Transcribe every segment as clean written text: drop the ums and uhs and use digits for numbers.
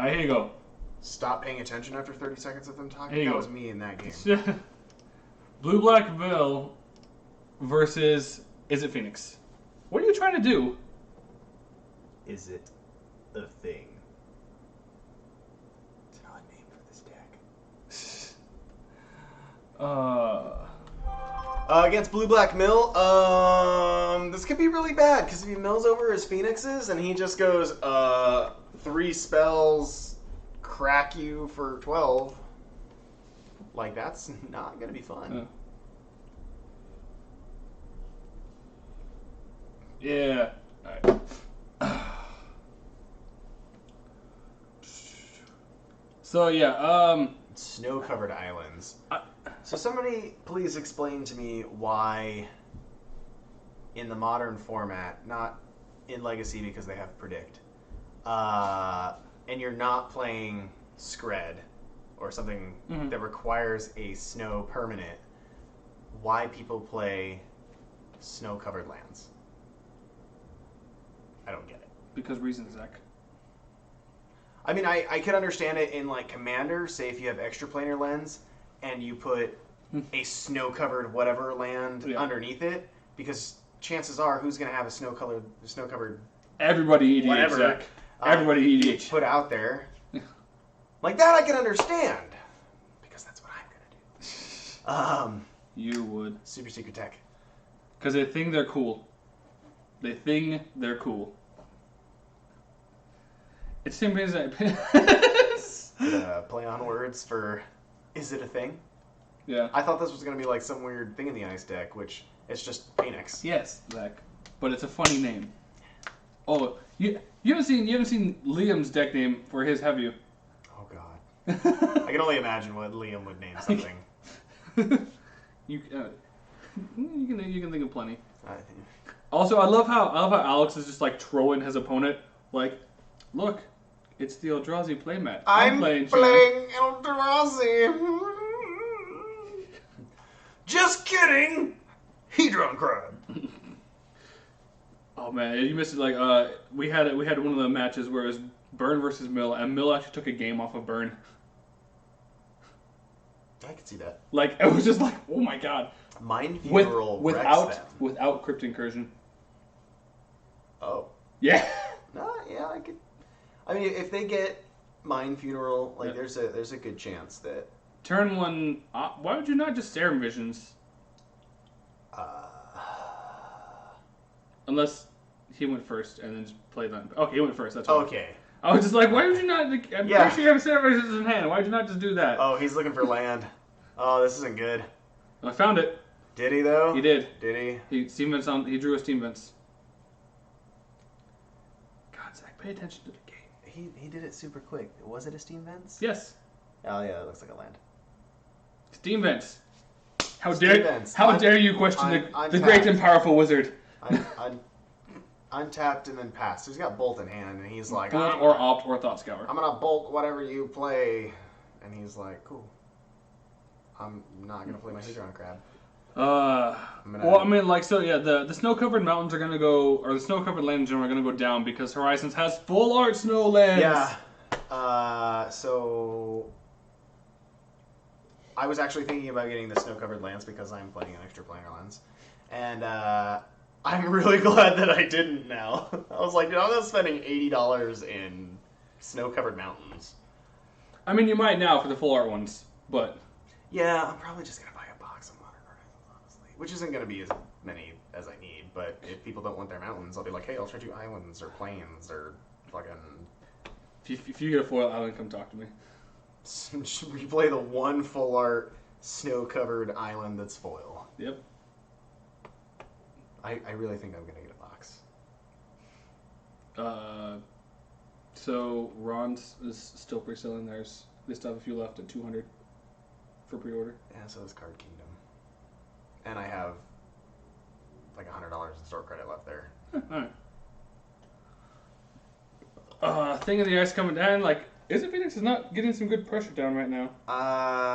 Alright, here you go. Stop paying attention after 30 seconds of them talking. Here you That go. was me in that game. Blue Black Bill versus Izzet Phoenix. What are you trying to do? Is it a thing? It's an odd name for this deck. Against Blue Black Mill, this could be really bad because if he mills over his Phoenixes and he just goes 3 spells, crack you for 12, like that's not gonna be fun. Yeah. Alright. So yeah, Snow-covered islands. So somebody please explain to me why in the modern format, not in Legacy because they have Predict, and you're not playing Scred or something that requires a snow permanent, why people play snow-covered lands. I don't get it. because reasons, Zach. I mean, I could understand it in like Commander, say if you have extra planar lens and you put a snow-covered whatever land underneath it, because chances are who's going to have a snow-covered Everybody EDH, whatever, Zach. Everybody EDH. put out there. Like that I can understand, because that's what I'm going to do. You would. Super Secret Tech. Because they think they're cool. They think they're cool. It's the same thing as Play on words for, is it a thing? Yeah. I thought this was going to be like some weird thing in the ice deck, which it's just Phoenix. Yes, Zach. But it's a funny name. Oh, you haven't seen Liam's deck name for his, have you? Oh God. I can only imagine what Liam would name something. You can think of plenty. I think. Also, I love how Alex is just like trolling his opponent. Like, look, it's the Eldrazi playmat. I'm playing Eldrazi. Just kidding. Hedron Crab. Oh man, you missed it. Like, we had one of the matches where it was Burn versus Mill, and Mill actually took a game off of Burn. I could see that. Like, it was just like, oh my god. Mind Funeral without Crypt Incursion. Oh. Yeah. No, yeah, I could. I mean, if they get Mind Funeral, like there's a good chance that. Turn one. Why would you not just Serum Visions? Unless he went first and then just played that. Okay, he went first. That's why. Okay. I was just like, why would you not? I'm pretty sure you have Serum Visions in hand. Why would you not just do that? Oh, he's looking for land. Oh, this isn't good. I found it. Did he though? He did. Did he? He drew a Steam Vents. God, Zach, pay attention to the game. He did it super quick. Was it a Steam Vents? Yes. Oh yeah, it looks like a land. Steam Vents. How Steam Vents. dare you question the great and powerful wizard? Untapped and then passed. So he's got Bolt in hand, and he's like, Bolt or Opt or Thought Scour. I'm gonna bolt whatever you play, and he's like, cool. I'm not gonna play my Hedron Crab. Well, I mean, like, so yeah, the snow-covered mountains are gonna go, or the snow-covered lands in general are gonna go down because Horizons has full art snow lands. Yeah. So I was actually thinking about getting the snow-covered lands because I'm playing an extra planar lens, and I'm really glad that I didn't now. I was like, dude, I'm not spending $80 in snow-covered mountains. I mean, you might now for the full art ones, but yeah, I'm probably just gonna buy a box of Modern Horizons, honestly, which isn't gonna be as many as I need. But if people don't want their mountains, I'll be like, hey, I'll trade you islands or plains or fucking. If you get a foil island, come talk to me. Replay the one full art snow-covered island that's foil. Yep. I really think I'm gonna get a box. So Ron's is still pre-selling theirs. They still have a few left at 200 for pre-order. Yeah, so is Card Kingdom, and I have like $100 in store credit left there. Alright. Thing of the ice coming down. Like, Izzet Phoenix is not getting some good pressure down right now.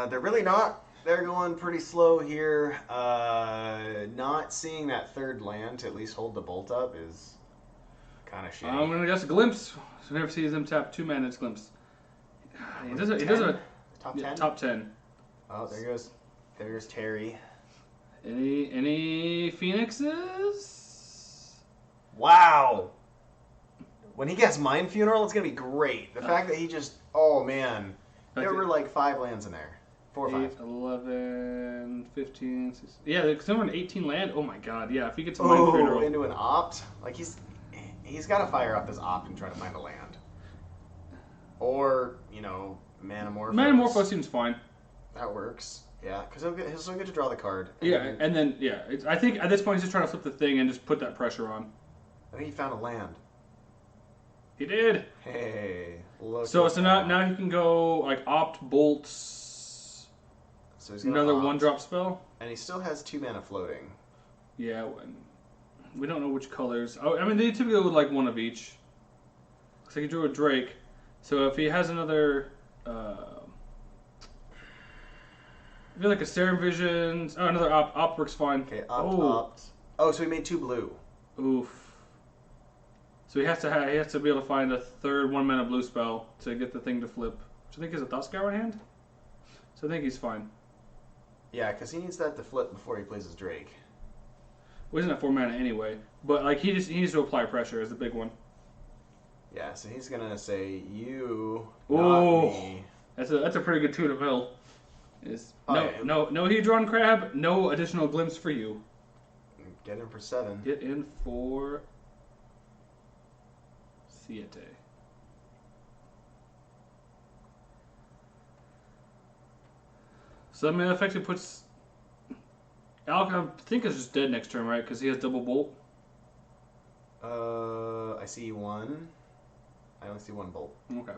They're really not. They're going pretty slow here. Not seeing that third land to at least hold the bolt up is kind of shitty. I'm gonna guess Glimpse. So whoever sees them tap 2 mana, it's Glimpse. He does a top 10. Top 10. Oh, there's Terry. Any Phoenixes? Wow. When he gets Mind Funeral, it's gonna be great. The fact that he just, oh man, there were like 5 lands in there, 4 or 5. 11, 15, 16. Yeah, there's somewhere in 18 land. Oh my god, yeah. If he gets Mind Funeral into an opt, like he's got to fire up his opt and try to find a land, or Manamorphose. Manamorphose seems fine. That works. Yeah, because he'll still get to draw the card. And then I think at this point he's just trying to flip the thing and just put that pressure on. I think he found a land. He did. Hey, look. So now he can go like opt bolts. So he's another opt, 1-drop spell. and he still has 2 mana floating. Yeah, we don't know which colors. Oh, I mean they typically would like 1 of each. Looks like he drew a Drake. So if he has another, I feel like a Serum Visions. Oh, another opt works fine. Okay, opt. Oh, so he made 2 blue. Oof. So he has to be able to find a third 1-mana blue spell to get the thing to flip, which I think is a Thought-Scour in hand. So I think he's fine. Yeah, because he needs that to flip before he plays his Drake. Well, he's not 4 mana anyway, but like he needs to apply pressure is the big one. Yeah, so he's gonna say you, not me. That's a pretty good 2 to mill. No Hedron Crab, no additional glimpse for you. Get in for 7. Get in for Siete. So I mean, that effectively puts Alec. I think is just dead next turn, right? Because he has double bolt. I see 1. I only see 1 bolt. Okay.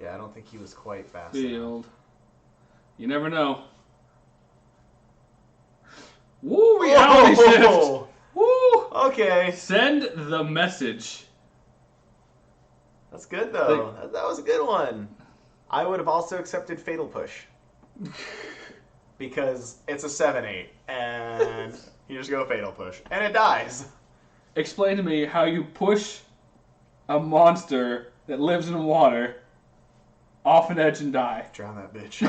Yeah, I don't think he was quite fast Field. You never know. Woo! Reality shift. Woo! Okay. Send the message. That's good though. That was a good one. I would have also accepted Fatal Push. Because it's a 7/8 and you just go Fatal Push and it dies. Explain to me how you push a monster that lives in water off an edge and die. Drown that bitch.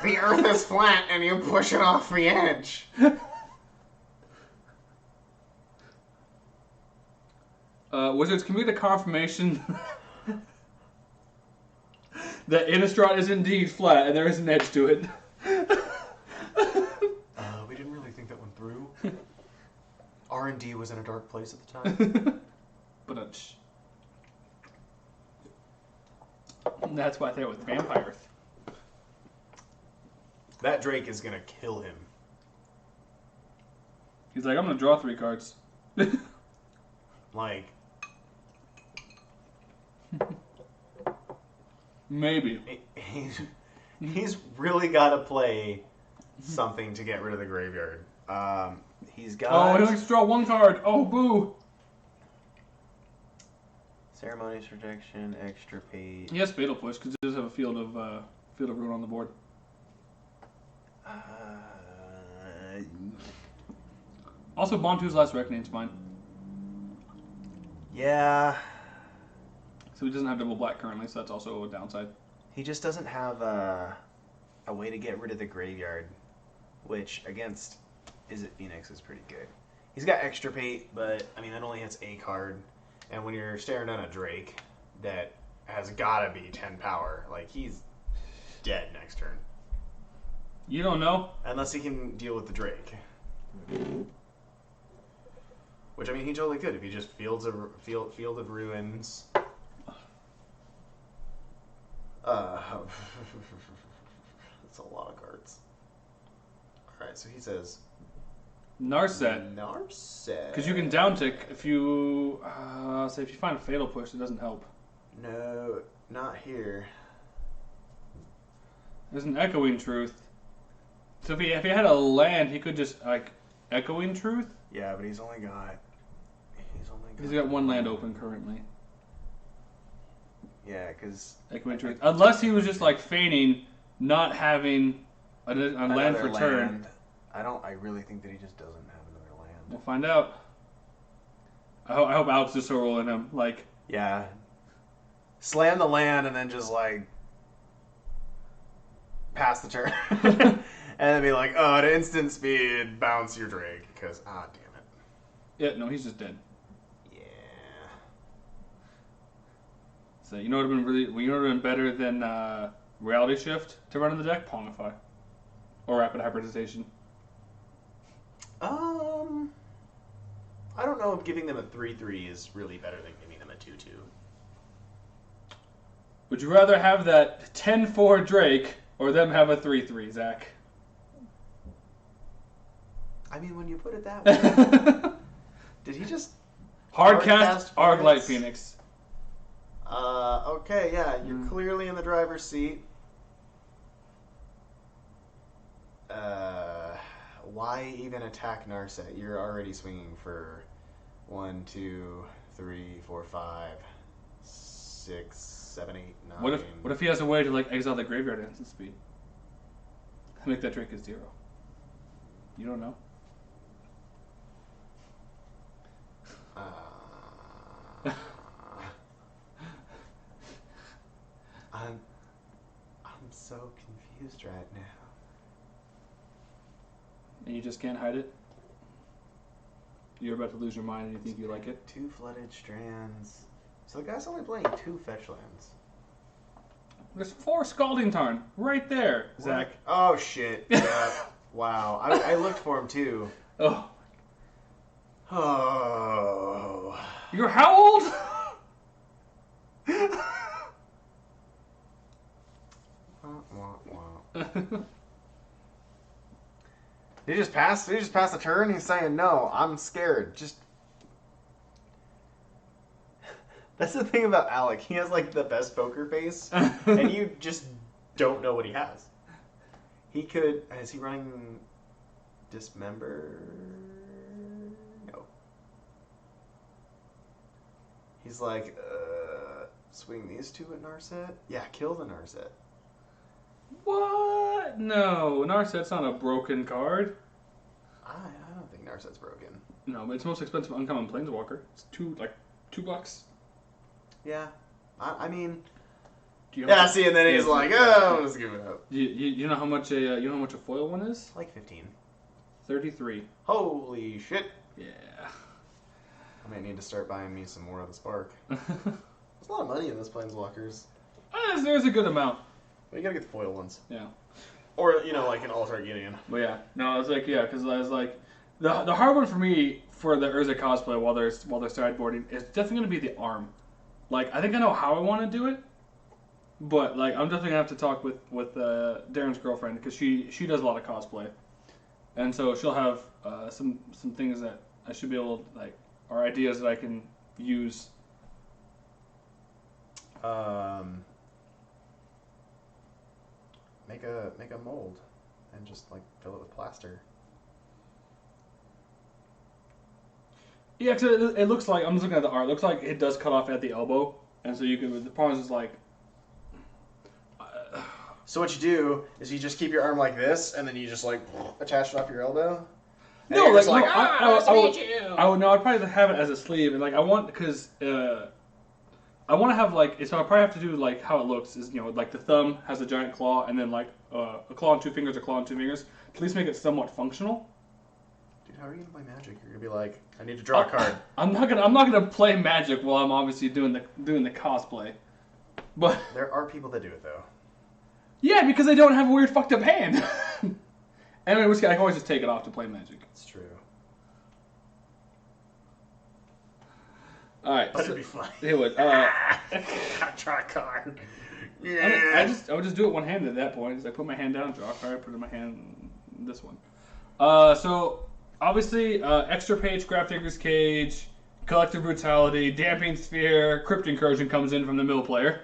The earth is flat and you push it off the edge. Wizards, can we get a confirmation that Innistrad is indeed flat and there is an edge to it? We didn't really think that one through. R&D was in a dark place at the time. But that's why I thought with Vampire. That Drake is gonna kill him. He's like, I'm gonna draw 3 cards. Like, maybe. He's really got to play something to get rid of the graveyard. He's got... Oh, he likes to draw 1 card. Oh, boo. Ceremonies, Rejection, Extirpate. He has Fatal Push because he does have a Field of Ruin on the board. Also, Bontu's Last Reckoning's fine. Yeah. So he doesn't have double black currently, so that's also a downside. He just doesn't have a way to get rid of the graveyard, which against Izzet Phoenix is pretty good. He's got Extirpate, but I mean that only hits a card, and when you're staring down a Drake that has gotta be 10 power, like he's dead next turn. You don't know? Unless he can deal with the Drake. Which, I mean, he totally could if he just Field of Ruins. That's a lot of cards. Alright, so he says... Narset. Narset. Because you can downtick if you... say if you find a Fatal Push, it doesn't help. No, not here. There's an Echoing Truth. So if he had a land, he could just, like, Echoing Truth? Yeah, but he's only got... He's got 1 land open currently. Yeah, because... Echoing Truth. Unless he was just, like, feigning not having a land for turn. I really think that he just doesn't have another land. We'll find out. I hope Alex is so rolling him. Like, Yeah. Slam the land and then just like pass the turn. And then be like, oh, at instant speed, bounce your Drake. Because, damn it. yeah, no, he's just dead. Yeah. So you know what would have been better than Reality Shift to run in the deck? Pongify. Or Rapid Hybridization. I don't know if giving them a 3/3 is really better than giving them a 2/2. Would you rather have that 10-4 Drake or them have a 3/3, Zach? I mean, when you put it that way, did he just Hardcast Arglite Phoenix? Phoenix. Okay, yeah, you're clearly in the driver's seat. Why even attack Narset? You're already swinging for 1, 2, 3, 4, 5, 6, 7, 8, 9. What if he has a way to like exile the graveyard at instant speed? Make that Drake a 0. You don't know. I'm so confused right now. And you just can't hide it? You're about to lose your mind and you think you like it? 2 flooded strands. So the guy's only playing 2 fetch lands. There's 4 Scalding Tarn right there, Zach. Oh shit! Yeah. Wow. I looked for him too. Oh. Oh. You're how old? Did he just pass? Did he just pass the turn? He's saying no. I'm scared. Just. That's the thing about Alec. He has like the best poker face, and you just don't know what he has. He could. Is he running Dismember? No. He's like, swing these 2 at Narset? Yeah, kill the Narset. What? No, Narset's not a broken card. I don't think Narset's broken. No, but it's the most expensive uncommon Planeswalker. It's $2. Yeah. I mean... Do you Yeah, see, and then he's like, oh, let's give it up. You know how much a foil one is? Like 15. 33. Holy shit. Yeah. I might need to start buying me some more of the Spark. There's a lot of money in those Planeswalkers. There's a good amount. But you gotta get the foil ones. Yeah. Or, like an Ultra Gideon. But yeah. No, I was like, yeah, because I was like, the hard one for me for the Izzet cosplay while they're sideboarding is definitely going to be the arm. Like, I think I know how I want to do it, but like I'm definitely gonna have to talk with Darren's girlfriend because she does a lot of cosplay, and so she'll have some things that I should be able to, like, or ideas that I can use. Make a mold and just like fill it with plaster. Yeah, because it looks like, I'm just looking at the art, it looks like it does cut off at the elbow, and so you can, the problem is like... So what you do is you just keep your arm like this, and then you just like attach it off your elbow? No, like, no, I'd probably have it as a sleeve, and like I want, because I want to have like, so I probably have to do like how it looks is, like the thumb has a giant claw, and then like a claw on 2 fingers, a claw on 2 fingers, to at least make it somewhat functional. Dude, how are you gonna play Magic? You're gonna be like, I need to draw a card. I'm not gonna play Magic while I'm obviously doing the cosplay, but there are people that do it though. Yeah, because they don't have a weird fucked up hand. Anyway, I can always just take it off to play Magic. It's true. Alright. But it'd be funny. It would. Draw a card. Yeah. I would just do it one-handed at that point. Because I put my hand down, draw a card, put it in my hand, this one. So, obviously, extra page, Grafdigger's Cage, Collective Brutality, Damping Sphere, Crypt Incursion comes in from the middle player.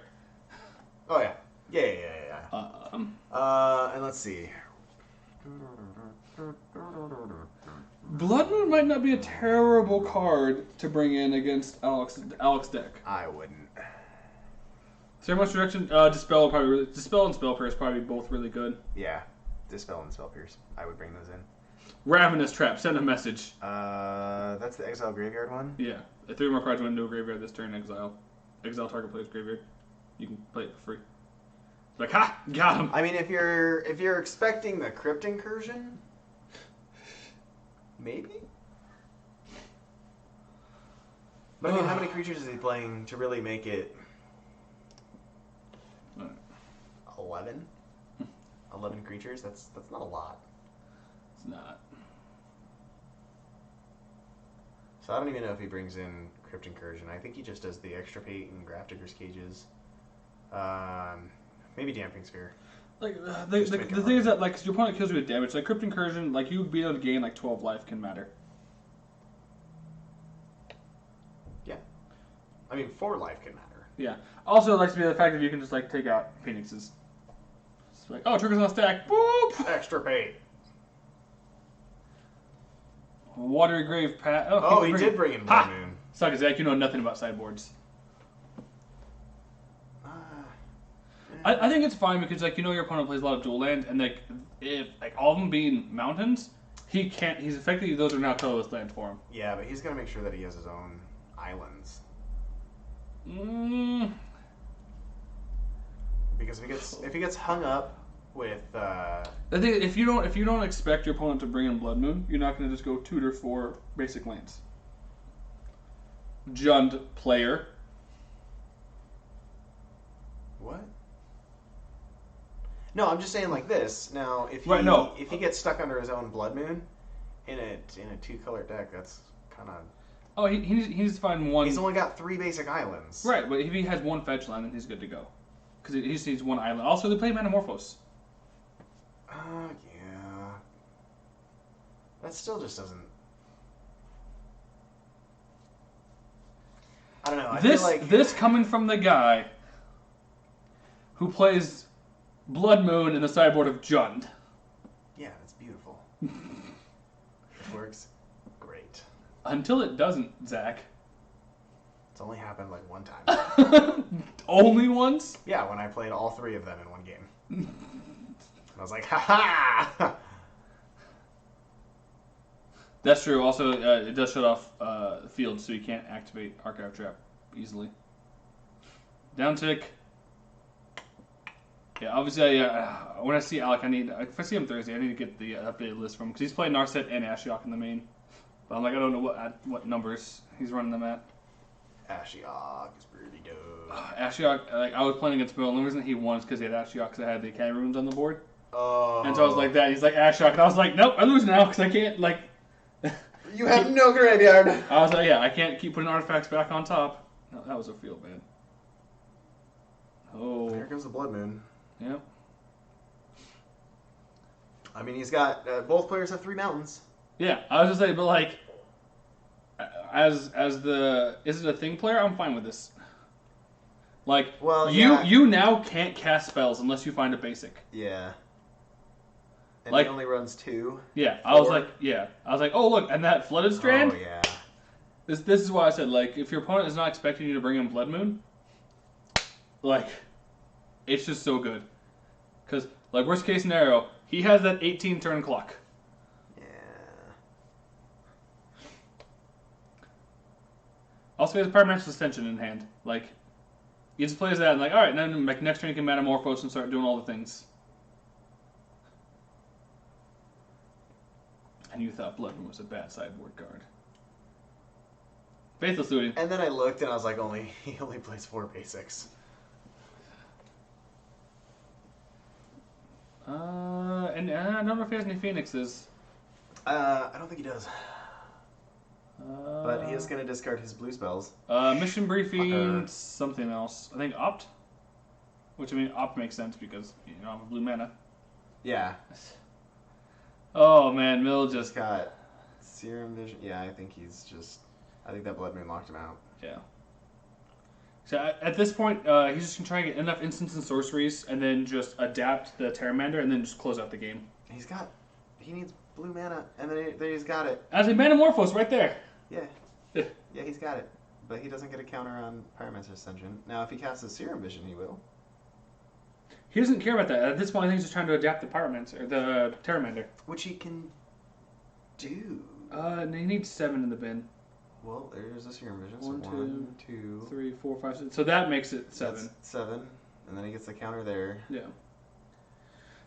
Oh, yeah. Yeah. And let's see. Blood Moon might not be a terrible card to bring in against Alex deck. I wouldn't. Ceremonious Direction, Dispel and Spell Pierce probably both really good. Yeah, Dispel and Spell Pierce. I would bring those in. Ravenous Trap. Send a message. That's the Exile Graveyard one? Yeah. If 3 more cards went into a graveyard this turn, exile. Exile target player's graveyard. You can play it for free. Like, ha! Got him! I mean, if you're expecting the Crypt Incursion, maybe? But I mean, how many creatures is he playing to really make it 11? 11 creatures? That's not a lot. It's not. So I don't even know if he brings in Crypt Incursion. I think he just does the Extirpate and Grafdigger's Cages. Maybe Damping Sphere. Like the thing is that like 'cause your opponent kills you with damage, like Crypt Incursion, like you would be able to gain like 12 life can matter. Yeah. I mean, 4 life can matter. Yeah. Also, it likes to be the fact that you can just like take out Phoenixes. It's like, oh, trigger's on stack. Boop! Extirpate. Watery Grave Pat. Oh, he did bring in Blood Moon. Suck, Zach. You know nothing about sideboards. I think it's fine because like you know your opponent plays a lot of dual land, and like if like all of them being mountains, he can't. He's effectively those are now colorless land for him. Yeah, but he's gonna make sure that he has his own islands. Because if he gets hung up with I think if you don't expect your opponent to bring in Blood Moon, you're not going to just go tutor for basic lands. Jund player. What? No, I'm just saying like this. Now, if he if he gets stuck under his own Blood Moon in a 2-color deck, that's kind of. Oh, he needs to find one. He's only got 3 basic islands. Right, but if he has one fetch land, then he's good to go. Because he just needs one island. Also, they play Metamorphose. Yeah. That still just doesn't. I don't know. I feel like this coming from the guy who plays Blood Moon in the sideboard of Jund. Yeah, that's beautiful. It works great. Until it doesn't, Zach. It's only happened like one time. Only once? Yeah, when I played all 3 of them in one game. I was like, ha-ha! That's true. Also, it does shut off the field, so you can't activate Archive Trap easily. Down tick. Yeah, obviously, when I see Alec, if I see him Thursday, I need to get the updated list from him, because he's playing Narset and Ashiok in the main. But I'm like, I don't know what numbers he's running them at. Ashiok is pretty dope. Ashiok, like, I was playing against Bill, and the reason he won is because he had Ashiok, because I had the Academy Runes on the board. Oh. And so I was like that. He's like, Ashiok. And I was like, nope, I lose now, because I can't, like... You have no graveyard. I was like, yeah, I can't keep putting artifacts back on top. No, that was a field, man. Oh. Here comes the Blood Moon. Yep. I mean, he's got... both players have 3 mountains. Yeah, I was just saying, but like... As the... Is it a thing player? I'm fine with this. Like, well, you now can't cast spells unless you find a basic. Yeah. And like, he only runs 2. Yeah, 4. I was like, oh look, and that Flooded Strand? Oh, yeah. This is why I said, like, if your opponent is not expecting you to bring in Blood Moon, like, it's just so good. Because, like, worst case scenario, he has that 18 turn clock. Yeah. Also, he has Pyromancer's Ascension in hand. Like, he just plays that and like, alright, then like, next turn you can Metamorphose and start doing all the things. And you thought Blood Moon was a bad sideboard card. Faithless Looting. And then I looked and I was like, he only plays 4 basics. And I don't know if he has any Phoenixes. I don't think he does. But he is going to discard his blue spells. Mission Briefing, something else. I think Opt. Which, I mean, Opt makes sense because, you know, I'm a blue mana. Yeah. Oh, man, Mill just... got Serum Vision. Yeah, I think I think that Blood Moon locked him out. Yeah. So at this point, he's just going to try and get enough instants and sorceries and then just adapt the Terramander and then just close out the game. He needs blue mana, and then he's got it. As a Metamorphose right there. Yeah. Yeah, he's got it. But he doesn't get a counter on Pyromancer's Ascension. Now, if he casts a Serum Vision, he will. He doesn't care about that. At this point, I think he's just trying to adapt the Pyromancer, or the Terramander. Which he can Dude. You need 7 in the bin. Well, there's this Serum Vision. One, So two, 2, 3, 4, 5, 6. So that makes it 7. That's 7. And then he gets the counter there. Yeah.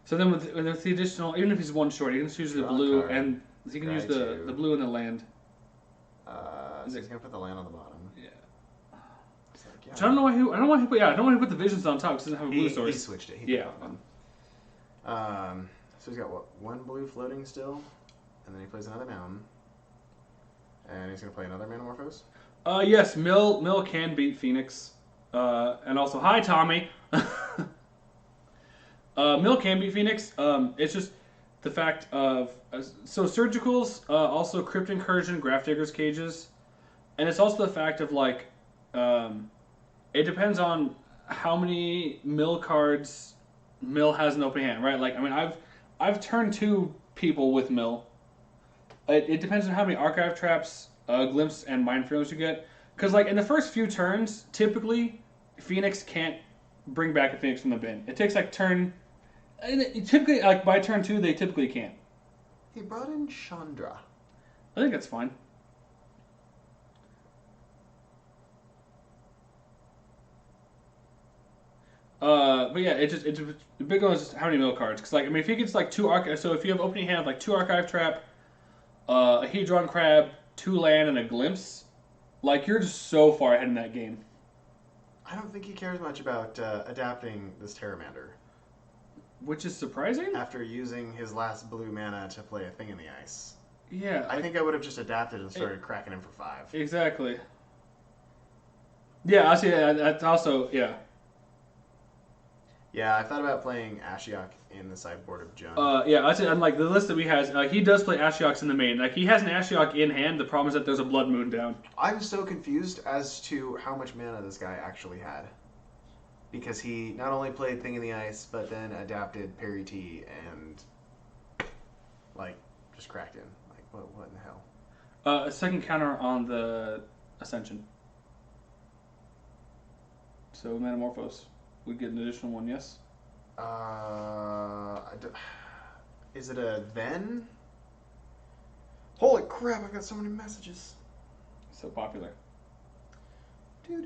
So then with the additional, even if he's one short, he can choose the blue card. and he can use the blue and the land. So he's gonna put the land on the bottom. Yeah. Like, yeah. Which I don't know why he. I don't know why he put the visions on top because he doesn't have a blue source. He switched it. Yeah. So he's got what, 1 blue floating still, and then he plays another mountain, and he's gonna play another Manamorphose. Yes, Mill can beat Phoenix, and also hi Tommy. Mill can beat Phoenix. It's just the fact of so Surgicals, also Crypt Incursion, Grafdigger's Cages, and it's also the fact of like it depends on how many Mill cards Mill has in open hand, right? Like I mean, I've turned 2 people with Mill. It depends on how many Archive Traps, Glimpse, and Mind Frames you get. Because like in the first few turns, typically Phoenix can't bring back a Phoenix from the bin. It takes like turn. Typically, like by turn 2, they typically can't. He brought in Chandra. I think that's fine. But yeah, it's the big one is just how many Mill cards. Because like I mean, if he gets like 2 archive, so if you have opening hand like 2 Archive Trap, a Hedron Crab, 2 land, and a Glimpse, like you're just so far ahead in that game. I don't think he cares much about adapting this Terramander. Which is surprising. After using his last blue mana to play a Thing in the Ice. Yeah. I think I would have just adapted and started cracking him for 5. Exactly. Yeah, I see. That's also, yeah. Yeah, I thought about playing Ashiok in the sideboard of Jund. Yeah, I see. And like the list that we has, he does play Ashioks in the main. Like he has an Ashiok in hand. The problem is that there's a Blood Moon down. I'm so confused as to how much mana this guy actually had. Because he not only played Thing in the Ice, but then adapted Parry T and like just cracked in. Like what in the hell? A second counter on the Ascension. So Manamorphose. We get an additional 1, yes? Is it a then? Holy crap, I've got so many messages. So popular. Your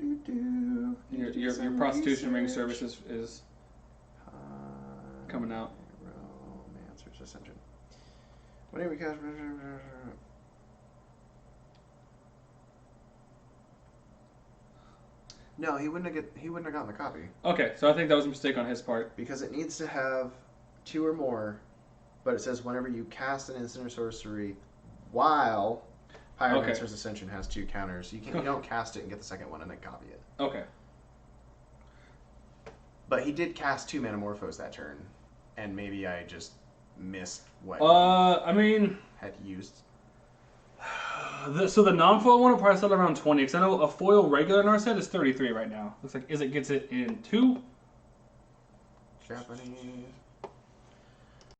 Your prostitution ring service is coming out. Romancer's Ascension. Whenever we cast. No, he wouldn't have gotten the copy. Okay, so I think that was a mistake on his part. Because it needs to have 2 or more, but it says whenever you cast an instant or sorcery while Pyromancer's Ascension has 2 counters, you don't cast it and get the second one and then copy it. Okay. But he did cast 2 Manamorphose that turn, and maybe I just missed what I mean, had used. So the non-foil one will probably sell around 20, because I know a foil regular in our set is 33 right now. Looks like Izzet gets it in 2. Japanese